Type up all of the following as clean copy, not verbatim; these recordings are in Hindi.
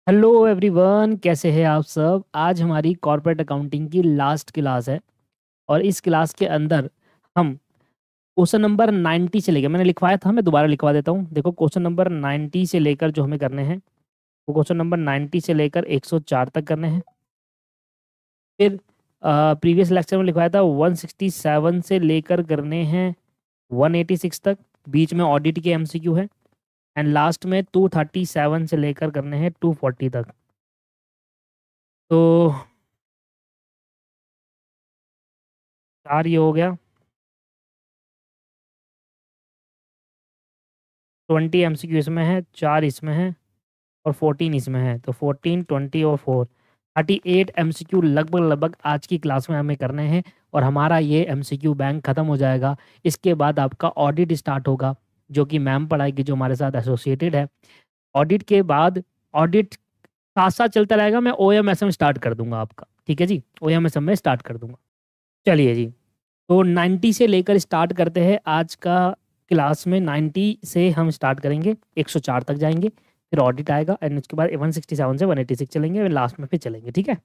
हेलो एवरीवन, कैसे हैं आप सब। आज हमारी कॉर्पोरेट अकाउंटिंग की लास्ट क्लास है और इस क्लास के अंदर हम क्वेश्चन नंबर 90 से लेकर, मैंने लिखवाया था, मैं दोबारा लिखवा देता हूँ। देखो, क्वेश्चन नंबर 90 से लेकर जो हमें करने हैं वो क्वेश्चन नंबर 90 से लेकर 104 तक करने हैं। फिर प्रीवियस लेक्चर में लिखवाया था 167 से लेकर करने हैं 186 तक। बीच में ऑडिट के एमसीक्यू है। एंड लास्ट में 237 से लेकर करने हैं 240 तक। तो चार ये हो गया। 20 एमसीक्यू इसमें है, चार इसमें है और 14 इसमें है। तो 14, 20 और 4, 38 एमसीक्यू लगभग लगभग आज की क्लास में हमें करने हैं। और हमारा ये एमसीक्यू बैंक खत्म हो जाएगा। इसके बाद आपका ऑडिट स्टार्ट होगा, जो कि मैम पढ़ाएगी, जो हमारे साथ एसोसिएटेड है। ऑडिट के बाद ऑडिट साथ साथ चलता रहेगा। मैं ओएमएसएम स्टार्ट कर दूंगा आपका, ठीक है जी। ओएमएसएम में स्टार्ट कर दूंगा। चलिए जी, तो 90 से लेकर स्टार्ट करते हैं आज का क्लास में। 90 से हम स्टार्ट करेंगे, 104 तक जाएंगे, फिर ऑडिट आएगा एंड उसके बाद 167 से 186 चलेंगे, फिर लास्ट में फिर चलेंगे, ठीक है।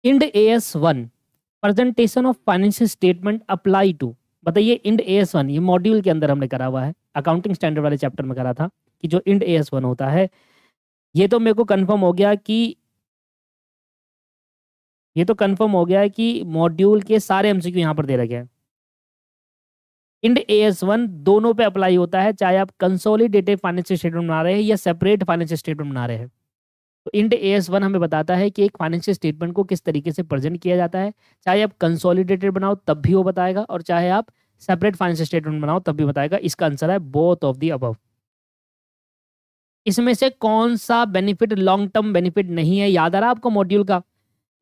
Ind AS1 presentation of financial statement apply to. बताइए, इंड AS1 ये मॉड्यूल के अंदर हमने करा हुआ है, अकाउंटिंग स्टैंडर्ड वाले चैप्टर में करा था कि जो इंड AS1 होता है। ये तो मेरे को कंफर्म हो गया कि मॉड्यूल के सारे एमसीक्यू यहाँ पर दे रखे हैं। इंड AS1 दोनों पे अप्लाई होता है, चाहे आप कंसोलिडेटेड फाइनेंशियल स्टेटमेंट बना रहे हैं या सेपरेट फाइनेंशियल स्टेटमेंट बना रहे हैं। तो इंड AS1 हमें बताता है कि एक फाइनेंशियल स्टेटमेंट को किस तरीके से प्रेजेंट किया जाता है। चाहे आप कंसोलिडेटेड बनाओ तब भी वो बताएगा, और चाहे आप सेपरेट फाइनेंशियल स्टेटमेंट बनाओ तब भी बताएगा। इसका आंसर है बोथ ऑफ दी अबव। इसमें से कौन सा बेनिफिट लॉन्ग टर्म बेनिफिट नहीं है? याद आ रहा है आपको मॉड्यूल का,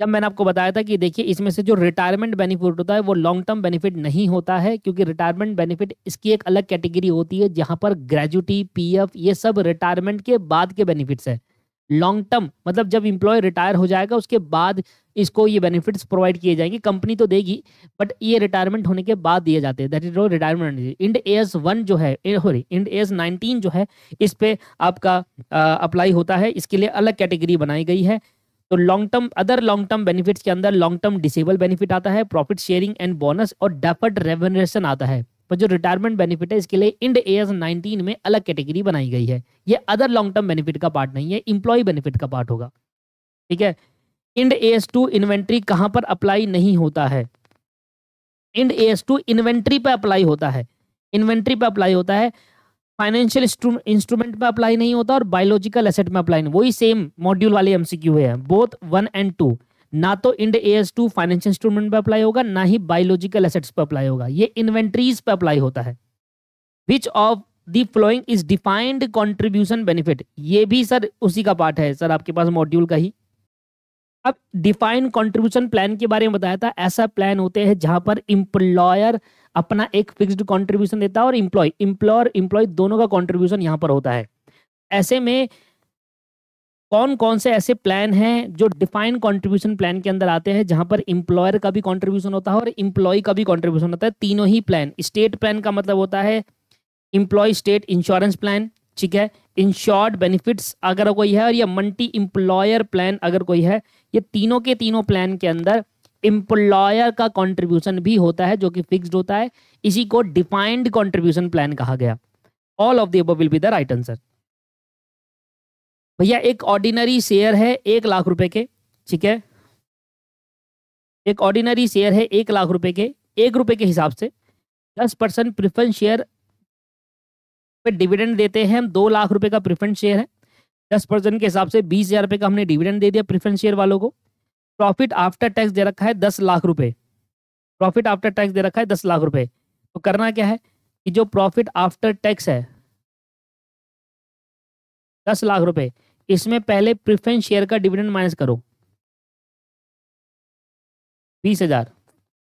जब मैंने आपको बताया था कि देखिए, इसमें से जो रिटायरमेंट बेनिफिट होता है वो लॉन्ग टर्म बेनिफिट नहीं होता है, क्योंकि रिटायरमेंट बेनिफिट इसकी एक अलग कैटेगरी होती है, जहां पर ग्रेजुटी, पीएफ, ये सब रिटायरमेंट के बाद के बेनिफिट्स है। लॉन्ग टर्म मतलब जब इंप्लॉय रिटायर हो जाएगा उसके बाद इसको ये बेनिफिट्स प्रोवाइड किए जाएंगे, कंपनी तो देगी, बट ये रिटायरमेंट होने के बाद दिए जाते हैं। That is retirement. End AS1 जो है, इंड AS19 जो है, इस पे आपका अप्लाई होता है। इसके लिए अलग कैटेगरी बनाई गई है। तो long term, other long term benefits के अंदर लॉन्ग टर्म डिसेबल बेनिफिट आता है, प्रॉफिट शेयरिंग एंड बोनस और डेफर्ड रेवेन्यूएशन आता है। पर जो रिटायरमेंट बेनिफिट है, इसके लिए इंड AS19 में अलग कैटेगरी बनाई गई है। ये अदर लॉन्ग टर्म बेनिफिट का पार्ट नहीं है, इंप्लॉय बेनिफिट का पार्ट होगा, ठीक है। इंड AS2 इन्वेंट्री कहां पर अप्लाई नहीं होता है? इंड AS2 इन्वेंट्री पे अप्लाई होता है। इन्वेंट्री पे अप्लाई होता है, फाइनेंशियल इंस्ट्रूमेंट में अप्लाई नहीं होता और बायोलॉजिकल एसेट में अप्लाई नहीं। वही सेम मॉड्यूल वाले एमसीक्यू है, बोथ 1 एंड 2। ना तो इंड AS2 फाइनेंशियल इंस्ट्रूमेंट पे अप्लाई होगा, ना ही बायोलॉजिकल एसेट्स पे अप्लाई होगा। ये इन्वेंट्रीज पे अप्लाई होता है। विच of the following is defined contribution benefit? ये भी सर उसी का पार्ट है सर, आपके पास मॉड्यूल का ही। अब डिफाइंड कंट्रीब्यूशन प्लान के बारे में बताया था। ऐसा प्लान होते हैं जहां पर इंप्लॉयर अपना एक फिक्स्ड कंट्रीब्यूशन देता है और एम्प्लॉय दोनों का कंट्रीब्यूशन यहां पर होता है। ऐसे में कौन कौन से ऐसे प्लान हैं जो डिफाइंड कंट्रीब्यूशन प्लान के अंदर आते हैं, जहां पर इंप्लॉयर का भी कंट्रीब्यूशन होता है और इंप्लॉय का भी कंट्रीब्यूशन होता है? तीनों ही प्लान। स्टेट प्लान का मतलब होता है इंप्लॉय स्टेट इंश्योरेंस प्लान, ठीक है। इंश्योर्ड बेनिफिट्स अगर कोई है, और ये मल्टी इंप्लॉयर प्लान अगर कोई है। ये तीनों के तीनों प्लान के अंदर इंप्लॉयर का कंट्रीब्यूशन भी होता है, जो कि फिक्स्ड होता है। इसी को डिफाइंड कंट्रीब्यूशन प्लान कहा गया। All of the above will be the right answer. भैया, एक ऑर्डिनरी शेयर है 1 लाख रुपए के, ठीक है। एक ऑर्डिनरी शेयर है 1 लाख रुपए के, 1 रुपए के हिसाब से 10% प्रेफरेंस शेयर पे डिविडेंड देते हैं हम। 2 लाख रुपए का प्रेफरेंस शेयर है, 10% के हिसाब से 20,000 रुपए का हमने डिविडेंड दे दिया प्रेफरेंस शेयर वालों को। प्रॉफिट आफ्टर टैक्स दे रखा है 10 लाख रुपए। प्रॉफिट आफ्टर टैक्स दे रखा है 10 लाख रुपए। तो करना क्या है कि जो प्रॉफिट आफ्टर टैक्स है 10 लाख रुपए, इसमें पहले प्रेफरेंस शेयर का डिविडेंड माइनस करो 20,000,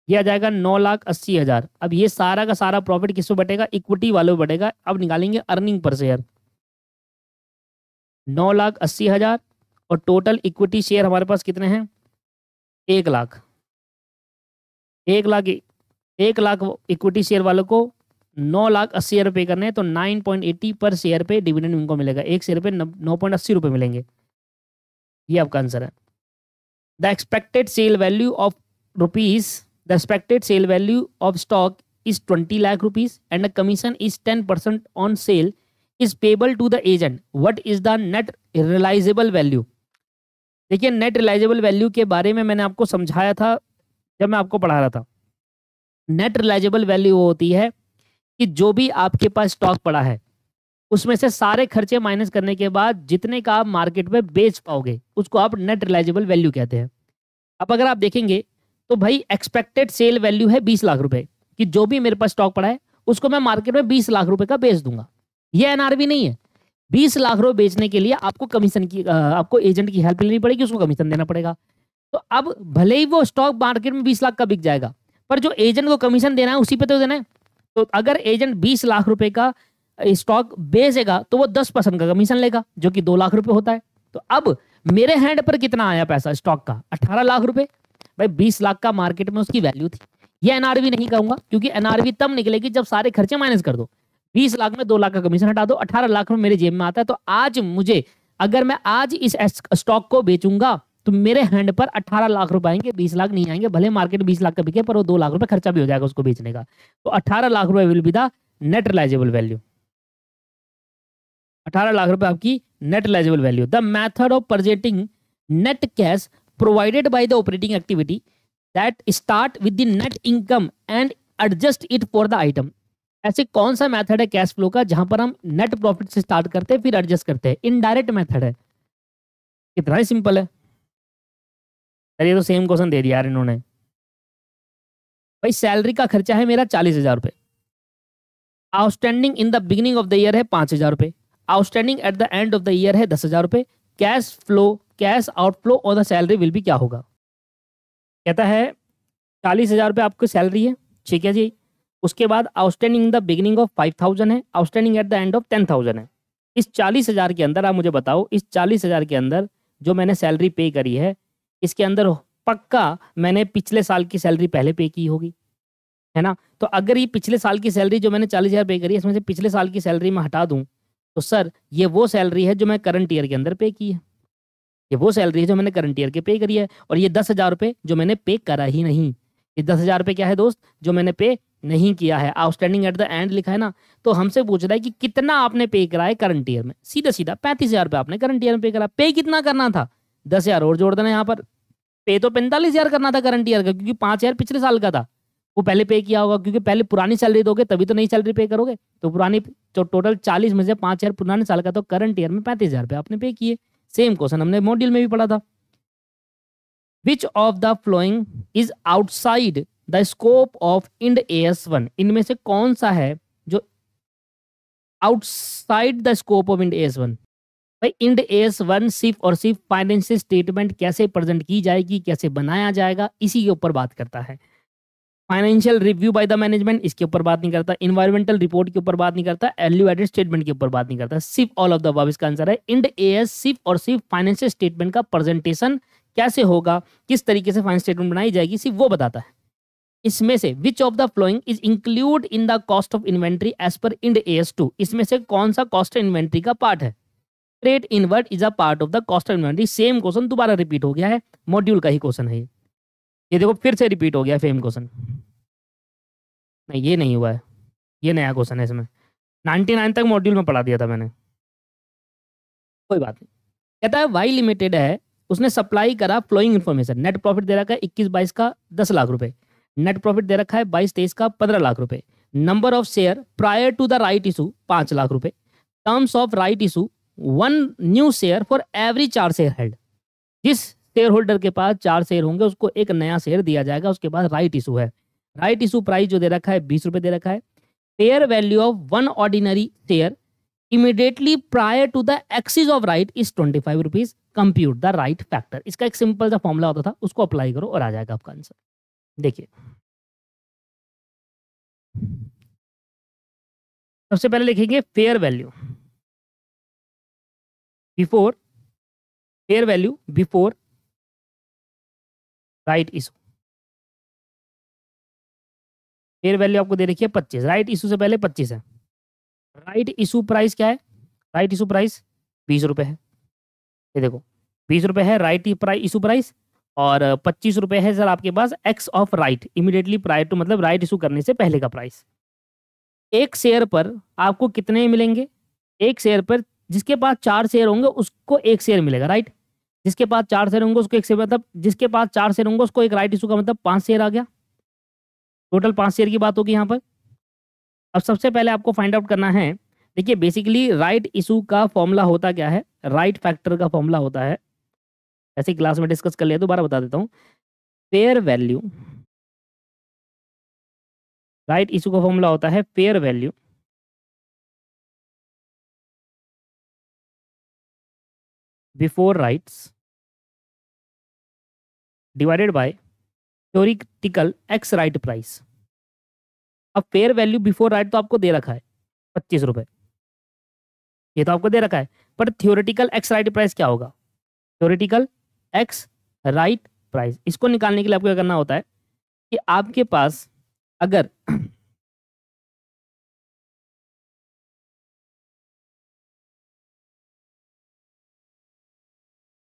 ये आ जाएगा 9,80,000। अब ये सारा का सारा प्रॉफिट किस पे बटेगा? इक्विटी वालों पे बटेगा। अब निकालेंगे अर्निंग पर शेयर। 9,80,000 और टोटल इक्विटी शेयर हमारे पास कितने हैं? 1 लाख। 1 लाख, 1 लाख इक्विटी शेयर वालों को 9,80,000 पे करने हैं, तो 9.80 पर शेयर पे डिविडेंड इनको मिलेगा। एक शेयर पे 9.80 रुपये मिलेंगे। ये आपका आंसर है। The expected sale value of rupees the expected sale value of stock is 20 lakh rupees and the commission is 10% on sale is payable to the agent. What is the net realisable value? देखिए, नेट रियलाइजेबल वैल्यू के बारे में मैंने आपको समझाया था जब मैं आपको पढ़ा रहा था। नेट रियलाइजेबल वैल्यू वो होती है कि जो भी आपके पास स्टॉक पड़ा है उसमें से सारे खर्चे माइनस करने के बाद जितने का आप मार्केट में बेच पाओगे उसको आप नेट रियलाइजेबल वैल्यू कहते हैं। अब अगर आप देखेंगे तो भाई एक्सपेक्टेड सेल वैल्यू है 20 लाख रुपए कि जो भी मेरे पास स्टॉक पड़ा है उसको मैं मार्केट में 20 लाख रुपए का बेच दूंगा। ये एनआरवी नहीं है। 20 लाख रुपए बेचने के लिए आपको कमीशन की आपको एजेंट की हेल्प लेनी पड़ेगी, उसको कमीशन देना पड़ेगा। तो अब भले ही वो स्टॉक मार्केट में 20 लाख का बिक जाएगा पर जो एजेंट को कमीशन देना है उसी पे तो देना है। तो अगर एजेंट 20 लाख रुपए का स्टॉक बेचेगा तो वो 10% का कमीशन लेगा जो कि 2 लाख रुपए होता है। तो अब मेरे हैंड पर कितना आया पैसा स्टॉक का? 18 लाख रुपए। भाई 20 लाख का मार्केट में उसकी वैल्यू थी। ये एनआरवी नहीं कहूंगा क्योंकि एनआरवी तब निकलेगी जब सारे खर्चे माइनस कर दो। 20 लाख में 2 लाख का कमीशन हटा दो, 18 लाख में मेरे जेब में आता है। तो आज मुझे अगर मैं आज इस स्टॉक को बेचूंगा तो मेरे हैंड पर 18 लाख रुपए आएंगे, 20 लाख नहीं आएंगे। भले मार्केट 20 लाख का बिके पर वो 2 लाख रुपए खर्चा भी हो जाएगा उसको बेचने का। तो 18 लाख रुपए will be the net realisable value. 18 lakh रुपए आपकी net realisable value. The method of presenting net cash provided by the operating activity that start with the net income and adjust it for the item. ऐसे कौन सा मेथड है कैश फ्लो का जहां पर हम नेट प्रॉफिट से स्टार्ट करते हैं फिर एडजस्ट करते हैं? इनडायरेक्ट मेथड है। कितना ही सिंपल है। ये तो सेम क्वेश्चन दे दिया यार इन्होंने। भाई सैलरी का खर्चा है मेरा 40,000 रुपए। Outstanding in the beginning of the year है 5,000 रुपए। Outstanding at the end of the year है 10,000 रुपए। कैश आउटफ्लो और द सैलरी विल बी क्या होगा? कहता है 40,000 रुपए आपकी सैलरी है, ठीक है जी। उसके बाद outstanding in the beginning of 5,000 है, outstanding at the end of 10,000 है। इस 40,000 के अंदर आप मुझे बताओ, इस 40,000 के अंदर जो मैंने सैलरी पे करी है इसके अंदर पक्का मैंने पिछले साल की सैलरी पहले पे की होगी, है ना। तो अगर ये पिछले साल की सैलरी जो मैंने 40,000 पे करी है इसमें से पिछले साल की सैलरी मैं हटा दूं तो सर ये वो सैलरी है जो मैं करंट ईयर के अंदर पे की है। ये वो सैलरी है जो मैंने करंट ईयर के पे करी है। और ये 10,000 रुपये जो मैंने पे करा ही नहीं। ये 10,000 रुपये क्या है दोस्त? जो मैंने पे नहीं किया है। आउटस्टैंडिंग एट द एंड लिखा है ना। तो हमसे पूछ रहा है कि कितना आपने पे करा है करंट ईयर में। सीधा सीधा 35,000 रुपये आपने करंट ईयर में पे करा। पे कितना करना था? 10,000 और जोड़ देना यहाँ पर। पे तो 45,000 करना था करंट ईयर का क्योंकि 5,000 पिछले साल का था। वो पहले पे किया होगा क्योंकि पहले पुरानी सैलरी दोगे तभी तो नई सैलरी पे करोगे। तो पुरानी जो टोटल 40 में से 5,000 पुराने साल का तो करंट ईयर में 35,000 रुपये आपने पे किए। सेम क्वेश्चन हमने मॉड्यूल में भी पढ़ा था। Which of the following is outside the scope of Ind AS 1? इनमें से कौन सा है जो outside the scope of Ind AS 1? भाई इंड AS 1 सिर्फ और सिर्फ फाइनेंशियल स्टेटमेंट कैसे प्रेजेंट की जाएगी, कैसे बनाया जाएगा, इसी के ऊपर बात करता है। Financial review by the management इसके ऊपर बात नहीं करता। इन्वायरमेंटल रिपोर्ट के ऊपर बात नहीं करता। वैल्यू एडेड स्टेटमेंट के ऊपर बात नहीं करता। सिर्फ ऑल ऑफ द अबव इसका आंसर है। इंड AS सिर्फ और सिर्फ फाइनेंशियल स्टेटमेंट का प्रेजेंटेशन कैसे होगा, किस तरीके से फाइनेंशियल स्टेटमेंट बनाई जाएगी, सिर्फ वो बताता है। इसमें से which of the following is include in the cost of inventory as per Ind AS 2? इसमें से कौन सा कॉस्ट ऑफ इन्वेंट्री का पार्ट है? Trade invert is a part of the cost of inventory. Same question दोबारा रिपीट हो गया है, मॉड्यूल का ही क्वेश्चन है ये देखो फिर से रिपीट हो गया सेम क्वेश्चन। नहीं ये नहीं हुआ है, ये नया क्वेश्चन है। इसमें 99 तक मॉड्यूल में पढ़ा दिया था मैंने, कोई बात नहीं। कहता है वाई लिमिटेड है, उसने सप्लाई करा फ्लोइंग इन्फॉर्मेशन। नेट प्रॉफिट दे रखा है 21-22 का 10 लाख रुपए। नेट प्रॉफिट दे रखा है 22-23 का 15 लाख रुपए। Number of share prior to the right issue 5 lakh रुपए। Terms of right issue 1 new share for every 4 share held. जिस शेयर होल्डर के पास 4 शेयर होंगे उसको एक नया शेयर दिया जाएगा। उसके बाद राइट इशू है। राइट इशू प्राइस जो दे रखा है 20 रुपए दे रखा है। Fair value of 1 ordinary share immediately prior to the exercise of right is 25 rupees. Compute the right factor. इसका एक सिंपल सा फॉर्मूला होता था, उसको अप्लाई करो और आ जाएगा आपका आंसर। देखिए सबसे पहले लिखेंगे fair value before, fair value before right issue. Fair value आपको दे रखी है 25, राइट इशू से पहले 25 है। राइट इशू प्राइस क्या है? राइट इशू प्राइस 20 रुपए है। ये देखो ₹20 है राइट इशू प्राइस, और ₹25 है सर आपके पास ex of right immediately prior to, मतलब राइट इशू करने से पहले का प्राइस। एक शेयर पर आपको कितने मिलेंगे? एक शेयर पर जिसके पास 4 शेयर होंगे उसको 1 शेयर मिलेगा, राइट। जिसके पास 4 शेयर होंगे उसको 1 शेयर, मतलब जिसके पास 4 शेयर होंगे उसको एक राइट इशू का मतलब 5 शेयर आ गया। टोटल 5 शेयर की बात होगी यहाँ पर। अब सबसे पहले आपको फाइंड आउट करना है, देखिए बेसिकली राइट इशू का फॉर्मूला होता क्या है, राइट फैक्टर का फॉर्मूला होता है, ऐसी क्लास में डिस्कस कर लिया, दोबारा बता देता हूँ। फेयर वैल्यू, राइट इशू का फॉर्मूला होता है fair value before rights divided by theoretical x right price. अब फेयर वैल्यू बिफोर राइट तो आपको दे रखा है ₹25, ये तो आपको दे रखा है, पर थ्योरेटिकल एक्स राइट प्राइस क्या होगा? थ्योरेटिकल एक्स राइट प्राइस, इसको निकालने के लिए आपको क्या करना होता है कि आपके पास अगर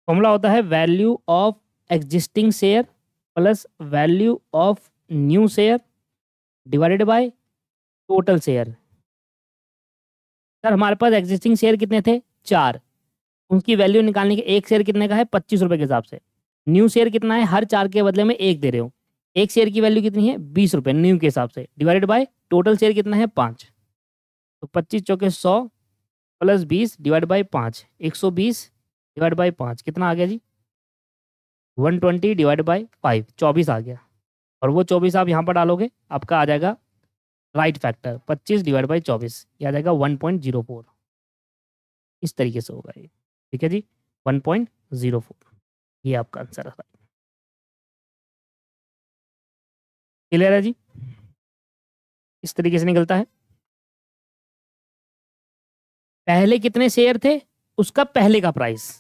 फॉर्मूला होता है value of existing share plus value of new share divided by total share. Sir हमारे पास एग्जिस्टिंग शेयर कितने थे? 4, उनकी वैल्यू निकालने के, एक शेयर कितने का है? ₹25 के हिसाब से। न्यू शेयर कितना है? हर 4 के बदले में 1 दे रहे हो, एक शेयर की वैल्यू कितनी है? ₹20 न्यू के हिसाब से, डिवाइडेड बाय टोटल शेयर कितना है? 5। तो 25 चौके 100 plus 20 divide by 5, 120 divide by 5 कितना आ गया जी? 120 डिवाइड बाई 5, 24 आ गया। और वो 24 आप यहाँ पर डालोगे, आपका आ जाएगा राइट फैक्टर 25 डिवाइड बाई 24, ये आ जाएगा 1.04। इस तरीके से होगा ये, ठीक है जी, 1.04, ये आपका आंसर है। क्लियर है जी? इस तरीके से निकलता है। पहले कितने शेयर थे उसका पहले का प्राइस,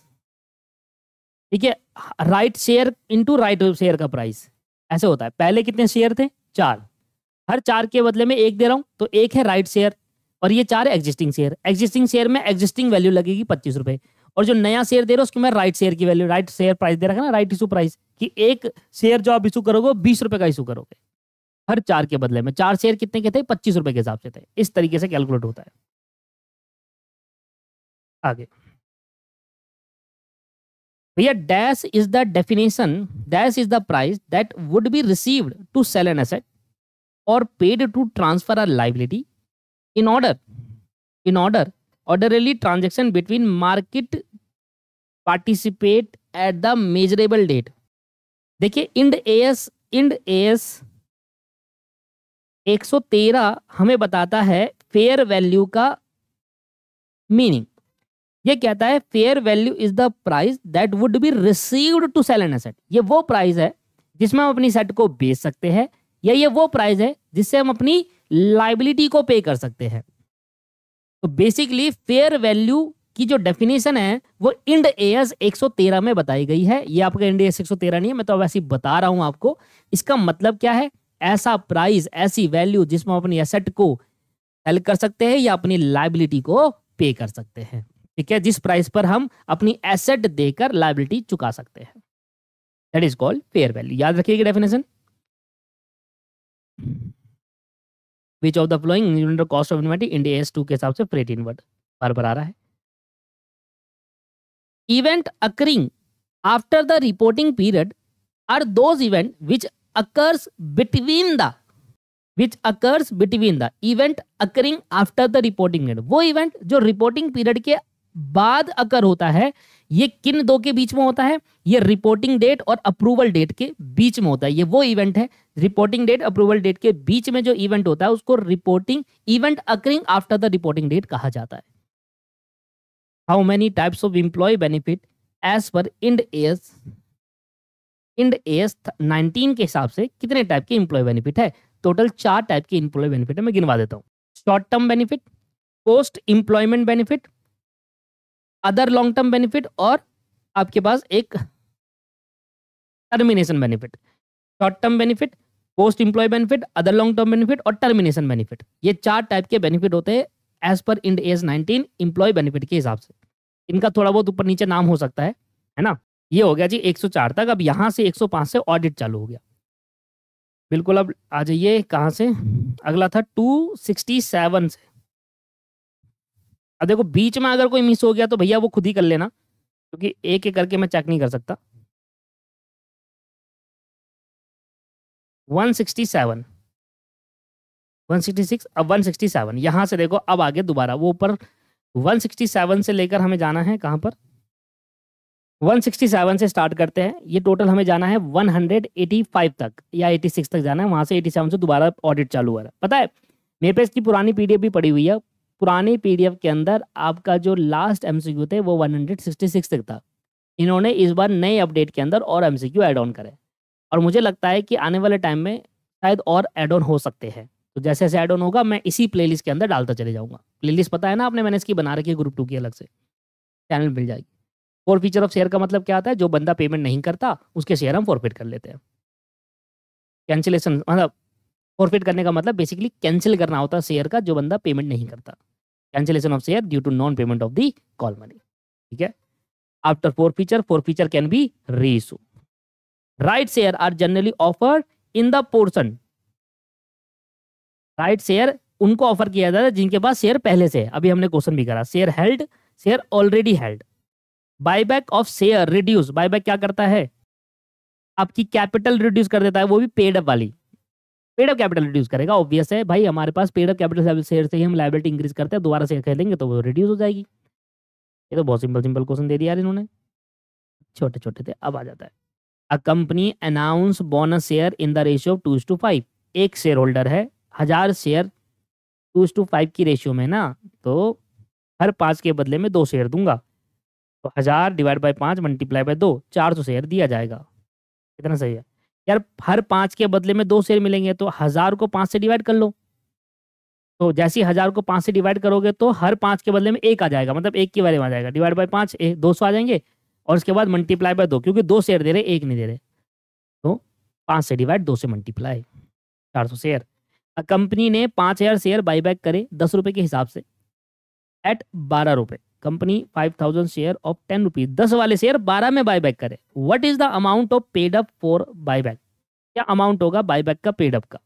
ठीक है, right share into right share का प्राइस, ऐसे होता है। पहले कितने शेयर थे? 4, हर 4 के बदले में 1 दे रहा हूं, तो 1 है राइट शेयर और ये 4 है एग्जिस्टिंग शेयर। एग्जिस्टिंग शेयर में एग्जिस्टिंग वैल्यू लगेगी ₹25, और जो नया शेयर दे रहा हूं उसको मैं राइट शेयर की वैल्यू, राइट शेयर प्राइस दे रखा ना, राइट इशू प्राइस, कि एक शेयर जो आप इशू करोगे वो ₹20 का इशू करोगे, हर 4 के बदले में। 4 शेयर कितने के थे? ₹25 के हिसाब से थे। इस तरीके से कैलकुलेट होता है। आगे भैया, dash is the definition, dash is the price that would be received to sell an asset और paid to transfer a liability in order orderly transaction between market participate at the measurable date। देखिए इंड एएस 113 हमें बताता है फेयर वैल्यू का मीनिंग। ये कहता है fair value is the price that would be received to sell an asset. ये वो प्राइस है जिसमें हम अपनी सेट को बेच सकते हैं, या ये वो प्राइस है जिससे हम अपनी लाइबिलिटी को पे कर सकते हैं। तो बेसिकली फेयर वैल्यू की जो डेफिनेशन है वो इंड एएस 113 में बताई गई है। ये आपका इंड एएस 113 नहीं है, मैं तो वैसे ही बता रहा हूं आपको। इसका मतलब क्या है? ऐसा प्राइस, ऐसी वैल्यू जिसमें हम अपनी एसेट को सेल कर सकते हैं या अपनी लाइबिलिटी को पे कर सकते हैं, ठीक है, जिस प्राइस पर हम अपनी एसेट देकर लाइबिलिटी चुका सकते हैं, that is called fair value. याद रखिएगा definition. Which of the flowing unit cost of inventory Ind AS 2 के हिसाब से फ्रेट इनवर्ड बार बार आ रहा है। Event occurring after the reporting period are those event which occurs between the event occurring after the reporting period. वो इवेंट जो रिपोर्टिंग पीरियड के बाद अकर होता है, ये किन दो के बीच में होता है? ये रिपोर्टिंग डेट और अप्रूवल डेट के बीच में होता है। ये वो इवेंट है, रिपोर्टिंग डेट अप्रूवल डेट के बीच में जो इवेंट होता है उसको reporting event occurring after the reporting date कहा जाता है। How many types of employee benefit as per Ind AS 19 के हिसाब से कितने टाइप के एम्प्लॉय बेनिफिट है? टोटल 4 टाइप के एम्प्लॉय बेनिफिट है, मैं गिनवा देता हूँ। Short term benefit, post employment benefit, other long term benefit, और आपके पास एक termination benefit. Short term benefit, post employee benefit, other long term benefit और टर्मिनेशन बेनिफिट, ये 4 टाइप के बेनिफिट होते हैं as per Ind AS 19 employ benefit के हिसाब से। इनका थोड़ा बहुत ऊपर नीचे नाम हो सकता है ना। ये हो गया जी 104 तक। अब यहाँ से 105 से ऑडिट चालू हो गया। बिल्कुल, अब आ जाइए कहाँ से, अगला था 267 से। अब देखो बीच में अगर कोई मिस हो गया तो भैया वो खुद ही कर लेना, क्योंकि एक एक करके मैं चेक नहीं कर सकता। 167, 166, अब 167, यहाँ से देखो अब आगे दोबारा वो ऊपर 167 से लेकर हमें जाना है कहाँ पर, 167 से स्टार्ट करते हैं। ये टोटल हमें जाना है 185 तक या 86 तक जाना है, वहाँ से 87 से दोबारा ऑडिट चालू हो रहा है। पता है मेरे पे इसकी पुरानी पीडीएफ भी पड़ी हुई है। पुरानी पीडीएफ के अंदर आपका जो लास्ट एमसीक्यू थे वो 166 तक था। इन्होंने इस बार नए अपडेट के अंदर और एमसीक्यू ऐड ऑन करे, और मुझे लगता है कि आने वाले टाइम में शायद और ऐड ऑन हो सकते हैं। तो जैसे जैसे ऐड ऑन होगा मैं इसी प्लेलिस्ट के अंदर डालता चले जाऊँगा। प्लेलिस्ट पता है ना आपने, मैंने इसकी बना रखी है ग्रुप 2 की, अलग से चैनल मिल जाएगी। फोर फीचर ऑफ शेयर का मतलब क्या आता है, जो बंदा पेमेंट नहीं करता उसके शेयर हम फॉरफिट कर लेते हैं। कैंसिलेशन मतलब फॉरफिट करने का मतलब बेसिकली कैंसिल करना होता है शेयर का, जो बंदा पेमेंट नहीं करता। Cancellation of share due to non payment of the call money. ठीक है। After forfeiture can be reissue. Right share are generally offered in the portion. Right share उनको ऑफर किया जाता है जिनके पास शेयर पहले से है। अभी हमने क्वेश्चन भी करा, share held, share already held. Buyback of share reduce, buyback क्या करता है, आपकी कैपिटल रिड्यूस कर देता है, वो भी पेड अप वाली। पेड अप कैपिटल रिड्यूस करेगा, ऑब्वियस है भाई, हमारे पास पेड अप कैपिटल शेयर से ही हम लायबिलिटी इंक्रीज करते हैं, दोबारा शेयर खरीदेंगे तो वो रिड्यूस हो जाएगी। ये तो बहुत सिंपल सिंपल क्वेश्चन दे दिया यार इन्होंने, छोटे छोटे थे। अब आ जाता है, a company announce bonus share in the ratio of 2:5। एक शेयर होल्डर है, 1000 शेयर 2:5 की रेशियो में ना, तो हर 5 के बदले में 2 शेयर दूंगा, तो 1000 divide by 5 multiply by 2, 400 share दिया जाएगा। कितना सही है यार, हर 5 के बदले में 2 शेयर मिलेंगे, तो 1000 को 5 से डिवाइड कर लो। तो जैसे ही 1000 को 5 से डिवाइड करोगे तो हर 5 के बदले में 1 आ जाएगा, मतलब 1 की वैल्यू आ जाएगा, डिवाइड बाई 5 200 आ जाएंगे, और उसके बाद मल्टीप्लाई बाय 2, क्योंकि 2 शेयर दे रहे 1 नहीं दे रहे, तो 5 से डिवाइड 2 से मल्टीप्लाई, 400 शेयर। कंपनी ने 5000 शेयर बाईबैक करे 10 रुपये के हिसाब से एट 12 रुपये। कंपनी 5000 शेयर ऑफ 10 रुपीज, 10 वाले शेयर 12 में बाईबैक करे। What is the amount of paid up for buyback, क्या अमाउंट होगा बाईबैक का पेड अप का।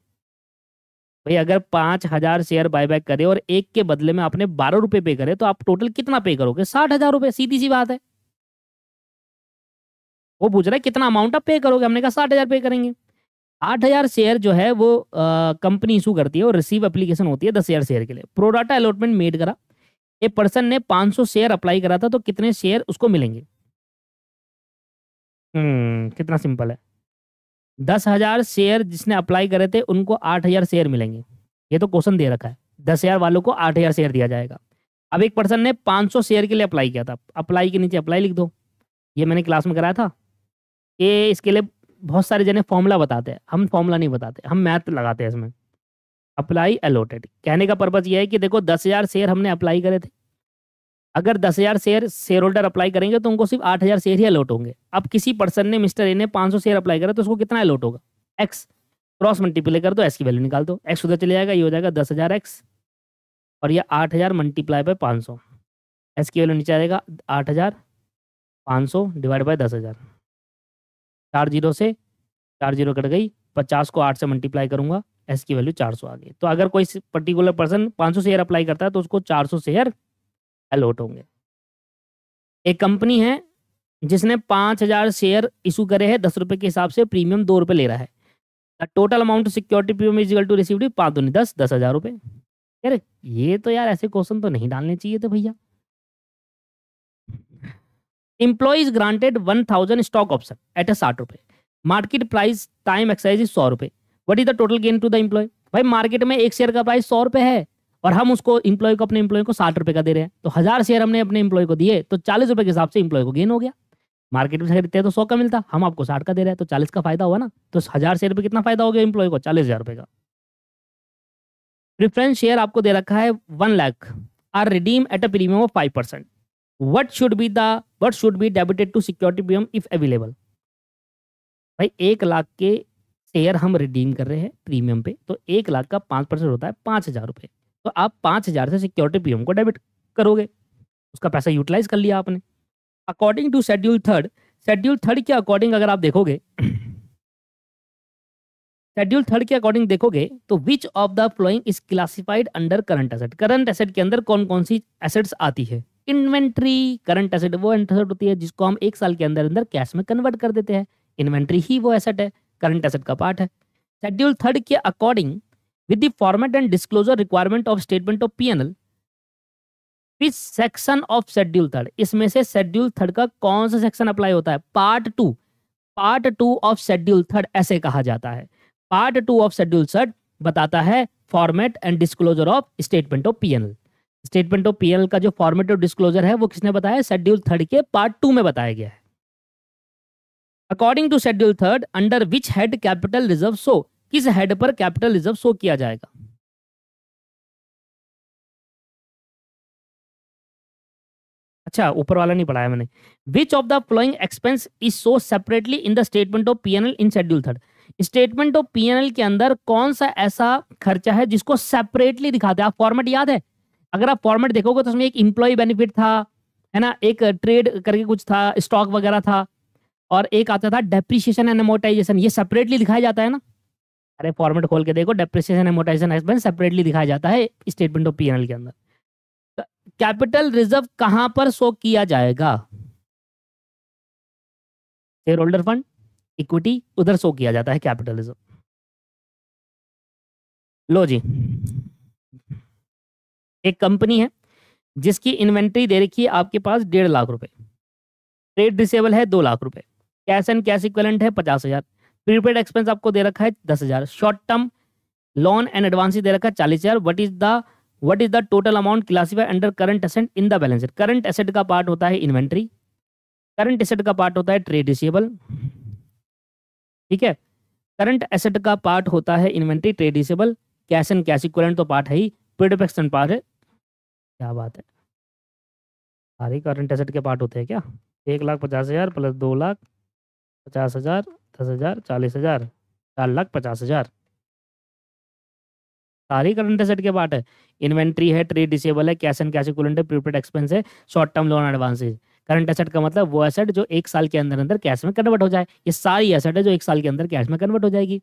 भाई अगर 5000 शेयर बाईबैक करे और एक के बदले में आपने 12 रुपये पे करे, तो आप टोटल कितना पे करोगे, 60,000 रुपये, सीधी सी बात है। वो पूछ रहा है कितना अमाउंट आप पे करोगे, हमने कहा 60,000 पे करेंगे। 8000 शेयर जो है वो कंपनी इशू करती है और रिसीव एप्लीकेशन होती है 10,000 शेयर के लिए। प्रोडाटा अलॉटमेंट मेड करा, ए पर्सन ने 500 शेयर अप्लाई करा था, तो कितने शेयर उसको मिलेंगे। कितना सिंपल है, 10,000 शेयर जिसने अप्लाई करे थे उनको 8,000 शेयर मिलेंगे। ये तो क्वेश्चन दे रखा है, 10,000 वालों को 8,000 शेयर दिया जाएगा। अब एक पर्सन ने 500 शेयर के लिए अप्लाई किया था, अप्लाई के नीचे अप्लाई लिख दो, ये मैंने क्लास में कराया था। ये इसके लिए बहुत सारे जने फॉर्मूला बताते हैं, हम फॉर्मूला नहीं बताते, हम मैथ लगाते हैं इसमें। अप्लाई अलॉटेड कहने का पर्पज ये है कि देखो 10,000 शेयर हमने अप्लाई करे थे, अगर 10,000 शेयर होल्डर अप्लाई करेंगे तो उनको सिर्फ 8,000 शेयर ही अलॉट होंगे। अब किसी पर्सन ने मिस्टर ए ने 500 शेयर अप्लाई करा, तो उसको कितना अलॉट होगा, एक्स। क्रॉस मल्टीप्लाई कर दो, एक्स की वैल्यू निकाल दो, एक्स उधर चले जाएगा, ये हो जाएगा 10,000 एक्स, और ये 8,000 मल्टीप्लाई बाय 500, एक्स की वैल्यू नीचे आ जाएगा 8,500 डिवाइड बाय 10,000, 4 जीरो से 4 जीरो कट गई, 50 को 8 से मल्टीप्लाई करूंगा, एस की वैल्यू 400 आ गई। तो अगर कोई पर्टिकुलर पर्सन 500 शेयर अप्लाई करता है तो उसको 400 शेयर अलॉट होंगे। एक कंपनी है जिसने 5,000 शेयर इशू करे हैं 10 रुपये के हिसाब से, प्रीमियम 2 रुपये ले रहा है। Total amount security premium is equal to received 5 दूनी 10, 10,000 रुपये। यार ये तो यार ऐसे क्वेश्चन तो नहीं डालने चाहिए थे भैया। Employees granted 1,000 stock option at 60 रुपये, मार्केट प्राइस टाइम एक्सरसाइज 100 रुपये, what is the total gain to the employee. भाई मार्केट में एक शेयर का प्राइस 100 रुपये है और हम उसको एम्प्लॉय को, अपने एम्प्लॉय को 60 रुपये का दे रहे हैं, तो 1000 शेयर हमने अपने एम्प्लॉय को दिए, तो 40 रुपये के हिसाब से एम्प्लॉय को गेन हो गया। मार्केट में खरीदते हैं तो 100 का मिलता, हम आपको 60 का दे रहे हैं, तो 40 का फायदा हुआ ना। तो 1000 शेयर पे कितना फायदा हो गया एम्प्लॉय को, 40,000 रुपये का। प्रेफरेंस शेयर आपको दे रखा है 1 lakh, are redeem at a premium of 5%। What should be debited to security premium if available. भाई 1 लाख के शेयर हम रिडीम कर रहे हैं प्रीमियम पे, तो 1 लाख का 5% होता है 5,000 रुपये, तो आप 5,000 से सिक्योरिटी प्रीमियम को डेबिट करोगे, उसका पैसा यूटिलाइज कर लिया आपने। According to schedule 3, schedule third के अकॉर्डिंग अगर आप देखोगे, शेड्यूल थर्ड के अकॉर्डिंग देखोगे तो which of the following is classified under current asset. Current asset के अंदर कौन कौन सी एसेट्स आती है? इन्वेंट्री। करंट एसेट वो एसेट होती है जिसको हम 1 साल के अंदर अंदर कैश में कन्वर्ट कर देते हैं। इन्वेंट्री ही वो एसेट है, करंट एसेट का पार्ट है। शेड्यूल थर्ड के according with the format and disclosure requirement of statement of P&L, which section of schedule third, इसमें से शेड्यूल थर्ड का कौन सा सेक्शन अप्लाई होता है? Part two of schedule third ऐसे कहा जाता है। पार्ट 2 ऑफ शेड्यूल थर्ड बताता है format and disclosure of statement of P&L। Statement of P&L का जो फॉर्मेट और डिस्क्लोजर है वो किसने बताया? शेड्यूल थर्ड के पार्ट 2 में बताया गया है। According to schedule third under which head capital reserve show, किस हेड पर कैपिटल रिजर्व शो किया जाएगा? अच्छा, ऊपर वाला नहीं पढ़ाया मैंने। Which of the following expense is show separately in the statement of P&L in schedule third. Statement of P&L के अंदर कौन सा ऐसा खर्चा है जिसको सेपरेटली दिखाते हैं? आप फॉर्मेट याद है? अगर आप फॉर्मेट देखोगे तो उसमें एक एम्प्लॉय बेनिफिट था, है ना, एक ट्रेड करके कुछ था, स्टॉक वगैरह था, और एक आता था डेप्रिसिएशन एंड अमोर्टाइजेशन। ये सेपरेटली दिखाया जाता है ना? अरे फॉर्मेट खोल के देखो, डेप्रिसिएशन अमोर्टाइजेशन एक्सपेंस सेपरेटली दिखाया जाता है स्टेटमेंट ऑफ P&L के अंदर। कैपिटल रिजर्व कहां पर शो किया जाएगा? शेयर होल्डर फंड, इक्विटी, उधर शो किया जाता है कैपिटल रिजर्व। लो जी, एक कंपनी है जिसकी इन्वेंट्री दे रखी है आपके पास 1.5 लाख रुपए, ट्रेड रिसेबल है 2 लाख रुपए, कैश एंड कैश इक्विवेलेंट है 50,000, प्रीपेड एक्सपेंस आपको दे रखा है 10,000, short term loan and advance दे रखा है 40,000। What is the total amount classified under current asset in the balance sheet. Current asset का पार्ट होता है इन्वेंट्री, करंट एसेट का पार्ट होता है ट्रेड रिसीवेबल, ठीक है। करंट एसेट का पार्ट होता है inventory, trade receivable, cash and cash equivalent तो पार्ट है ही, प्रीपेड एक्सपेंस पार्ट है। क्या बात है, सारे करंट एसेट के पार्ट होते हैं क्या? 1,50,000 प्लस 2,50,000, 10,000, 40,000, 4,50,000, सारी करंट एसेट के पार्ट है। इन्वेंट्री है, ट्रेड रिसीवेबल है, कैश एंड कैश इक्विवेलेंट है, प्रीपेड एक्सपेंस है, short term loan advances. Current asset का मतलब वो एसेट जो 1 साल के अंदर अंदर कैश में कन्वर्ट हो जाए। ये सारी एसेट है जो 1 साल के अंदर कैश में कन्वर्ट हो जाएगी।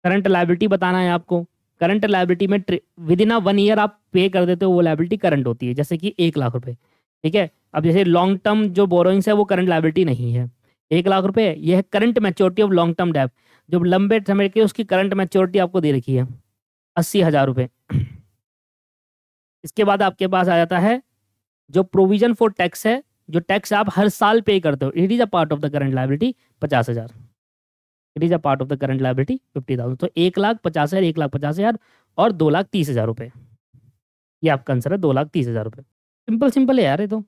करंट लायबिलिटी बताना है आपको। करंट लायबिलिटी में विद इन 1 ईयर आप पे कर देते हो, वो लायबिलिटी करंट होती है, जैसे कि 1 लाख रुपए, ठीक है। अब जैसे लॉन्ग टर्म जो बोरोइंग्स है वो करंट लायबिलिटी नहीं है। 1 लाख रुपए ये है current maturity of long term debt, जो लंबे समय की उसकी करंट मैच्योरिटी आपको दे रखी है 80,000 रुपये। इसके बाद आपके पास आ जाता है जो प्रोविजन फॉर टैक्स है, जो टैक्स आप हर साल पे करते हो, it is a part of the current liability 50,000, it is a part of the current liability 50,000। तो 1,50,000, 1,50,000 और 2,30,000 रुपये, ये आपका आंसर है 2,30,000 रुपये। सिंपल सिंपल है यार ये तो।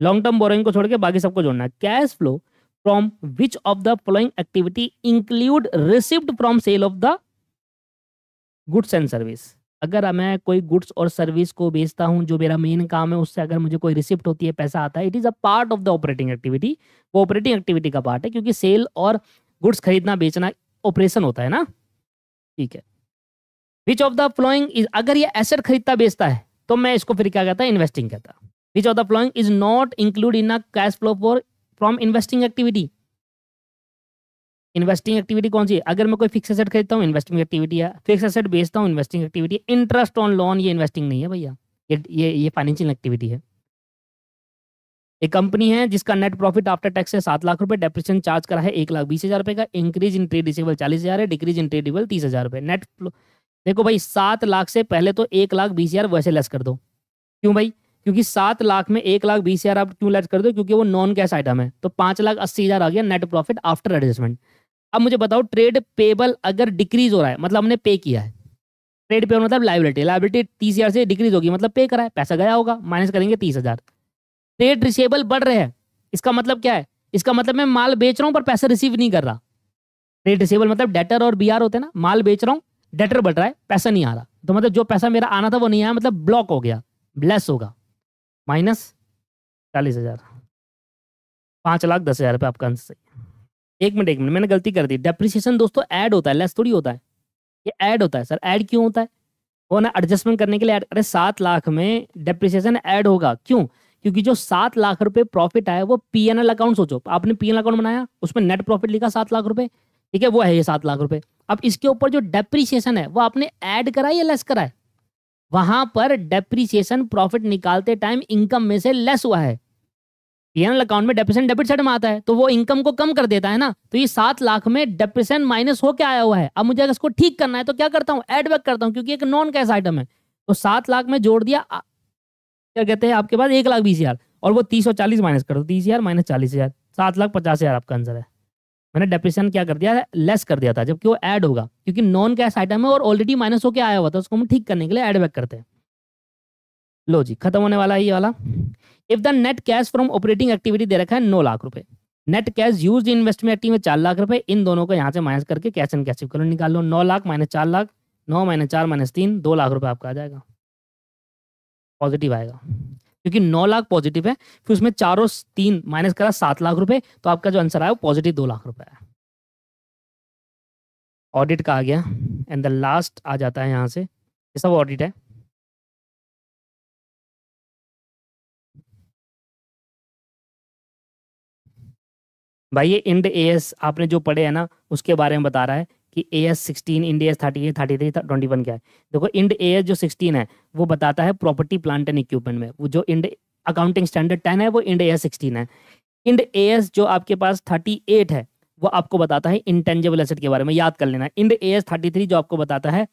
लॉन्ग टर्म बोरोइंग को छोड़ के बाकी सबको जोड़ना है। Cash flow from which of the following activity include receipt from sale of the goods and service. अगर मैं कोई गुड्स और सर्विस को बेचता हूं, जो मेरा मेन काम है, उससे अगर मुझे कोई रिसिप्ट होती है, पैसा आता है, it is a part of the operating activity. वो ऑपरेटिंग एक्टिविटी का पार्ट है, क्योंकि सेल और गुड्स खरीदना बेचना ऑपरेशन होता है ना, ठीक है। विच ऑफ द फ्लोइंग इज, अगर ये एसेट खरीदता बेचता है तो मैं इसको फिर क्या कहता है? इन्वेस्टिंग कहता। विच of the following is not include in a cash flow for from investing activity. Investing activity कौन सी है? अगर मैं कोई फिक्स एसेट खरीदता हूँ, इन्वेस्टिंग एक्टिविटी है। फिक्स एसेट बेचता हूँ, investing activity. Interest on loan, ये इन्वेस्टिंग नहीं है भैया, ये फाइनेंशियल एक्टिविटी है। एक कंपनी है जिसका नेट प्रॉफिट आफ्टर टैक्स है 7 लाख रुपए, डेप्रिसिएशन चार्ज करा है 1,20,000 रुपए का, इंक्रीज इन ट्रेड रिसीवेबल 40,000 है, डिक्रीज इन ट्रेड रिसीवेबल 30,000 रुपए। नेट देखो भाई, 7 लाख से पहले तो 1,20,000 वैसे लेस कर दो। क्यों भाई? क्योंकि 7 लाख में 1,20,000 आप क्यों लेस कर दो? क्योंकि वो नॉन कैश आइटम है। तो 5,80,000 आ गया नेट प्रॉफिट आफ्टर एडजस्टमेंट। अब मुझे बताओ, ट्रेड पेबल अगर डिक्रीज हो रहा है, मतलब हमने पे किया है, ट्रेड पेबल मतलब लायबिलिटी, लायबिलिटी 30,000 से डिक्रीज होगी, मतलब पे करा है, पैसा गया होगा, माइनस करेंगे 30,000। ट्रेड रिसीवेबल बढ़ रहे हैं, इसका मतलब क्या है? इसका मतलब मैं माल बेच रहा हूं पर पैसा रिसीव नहीं कर रहा। ट्रेड रिसीवेबल मतलब डेटर और बीआर होते हैं ना, माल बेच रहा हूं, डेटर बढ़ रहा है, पैसा नहीं आ रहा, तो मतलब जो पैसा मेरा आना था वो नहीं आया, मतलब ब्लॉक हो गया, ब्लेस होगा, माइनस 40,000, 5,10,000 रुपये आपका आंसर सही। एक मिनट मैंने गलती कर दी। डेप्रिसिएशन दोस्तों ऐड होता है, लेस थोड़ी होता है, ये ऐड होता है। सर ऐड क्यों होता है? वो ना एडजस्टमेंट करने के लिए ऐड। अरे 7 लाख में डेप्रिसिएशन ऐड होगा, क्यों? क्योंकि जो 7 लाख रुपए प्रॉफिट आया वो पीएनएल अकाउंट, सोचो आपने पीएनएल अकाउंट बनाया, उसमें नेट प्रॉफिट लिखा 7 लाख रुपए, ठीक है, वो है ये 7 लाख रुपए। अब इसके ऊपर जो डेप्रीसिएशन है वो आपने ऐड करा या लेस करा है? वहां पर डेप्रीसिएशन प्रॉफिट निकालते टाइम इनकम में से लेस हुआ है। पीएनएल अकाउंट में डेप्रिसिएशन डेबिट साइड में आता है तो वो इनकम को कम कर देता है ना, तो ये 7 लाख में डेप्रिसिएशन माइनस होके आया हुआ है। अब मुझे अगर इसको ठीक करना है तो क्या करता हूँ, ऐड बैक करता हूँ, क्योंकि एक नॉन कैश आइटम है। तो 7 लाख में जोड़ दिया, क्या कहते हैं आपके पास 1,20,000, और वो 30 और 40 माइनस कर दो, 30,000 माइनस 40,000, 7,50,000 आपका आंसर है। मैंने डेप्रिसिएशन क्या कर दिया है, लेस कर दिया था, जबकि वो ऐड होगा, क्योंकि नॉन कैश आइटम है और ऑलरेडी माइनस होके आया हुआ था, उसको हम ठीक करने के लिए ऐड बैक करते हैं। लो जी, खत्म होने वाला है ये वाला। If the net cash from operating activity दे रखा है 9 लाख रुपए, net cash used in investment activity में 4 लाख रुपए, इन दोनों को यहाँ से माइनस करके कैश एंड कैश इक्विवेलेंट निकाल लो। 9 lakh minus 4 lakh, 9 minus 4 minus 3, 2 lakh रुपए आपका आ जाएगा, पॉजिटिव आएगा, क्योंकि 9 लाख पॉजिटिव है, फिर उसमें 4 और 3 माइनस करा 7 लाख रुपए, तो आपका जो आंसर आया वो पॉजिटिव 2 लाख रुपए है। ऑडिट का आ गया, एंड द लास्ट आ जाता है यहाँ से, ये सब ऑडिट है। भाई ये इंड एएस आपने जो पढ़े है ना उसके बारे में बता रहा है कि एएस 16, इंड एएस 38, 33, 21 क्या है। देखो इंड एएस जो 16 है वो बताता है प्रॉपर्टी प्लांट एंड इक्विपमेंट में, वो जो इंड अकाउंटिंग स्टैंडर्ड 10 है वो इंड एएस 16 है। इंड एएस जो आपके पास 38 है वो आपको बताता है इंटेंजिबल एसेट के बारे में, याद कर लेना। इंड एएस 33 जो आपको बताता है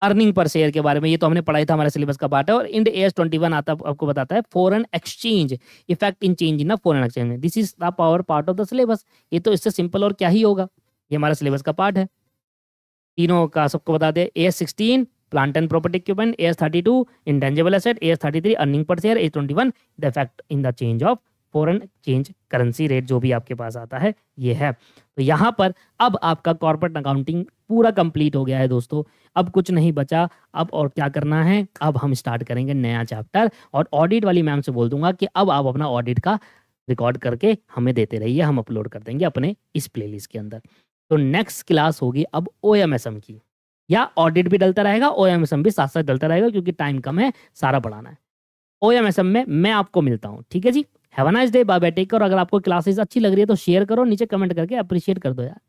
अर्निंग पर शेयर के बारे में, ये तो हमने पढ़ाई था, हमारे सिलेबस का पार्ट है। और इंड एएस 21 आता आपको बताता है foreign exchange effect in change in foreign exchange में, this is the power part of the syllabus. ये तो इससे सिंपल और क्या ही होगा, ये हमारा सिलेबस का पार्ट है। तीनों का सबको बता दे, AS 16 plant and property equipment, AS 32 intangible asset, AS 33 earning per share, AS 21 the effect in the change of foreign exchange currency rate, जो भी आपके पास आता है ये है। तो यहाँ पर अब आपका कॉर्पोरेट अकाउंटिंग पूरा कंप्लीट हो गया है दोस्तों, अब कुछ नहीं बचा। अब और क्या करना है, अब हम स्टार्ट करेंगे नया चैप्टर, और ऑडिट वाली मैम से बोल दूंगा कि अब आप अपना ऑडिट का रिकॉर्ड करके हमें देते रहिए, हम अपलोड कर देंगे अपने इस प्लेलिस्ट के अंदर। तो नेक्स्ट क्लास होगी अब ओएमएसएम की, या ऑडिट भी डलता रहेगा, ओएमएसएम भी साथ साथ डलता रहेगा, क्योंकि टाइम कम है, सारा पढ़ाना है। ओएमएसएम में मैं आपको मिलता हूँ, ठीक है जी। Have a nice day, bye bye, take care. और अगर आपको क्लासेस अच्छी लग रही है तो शेयर करो, नीचे कमेंट करके अप्रिशिएट कर दो यार।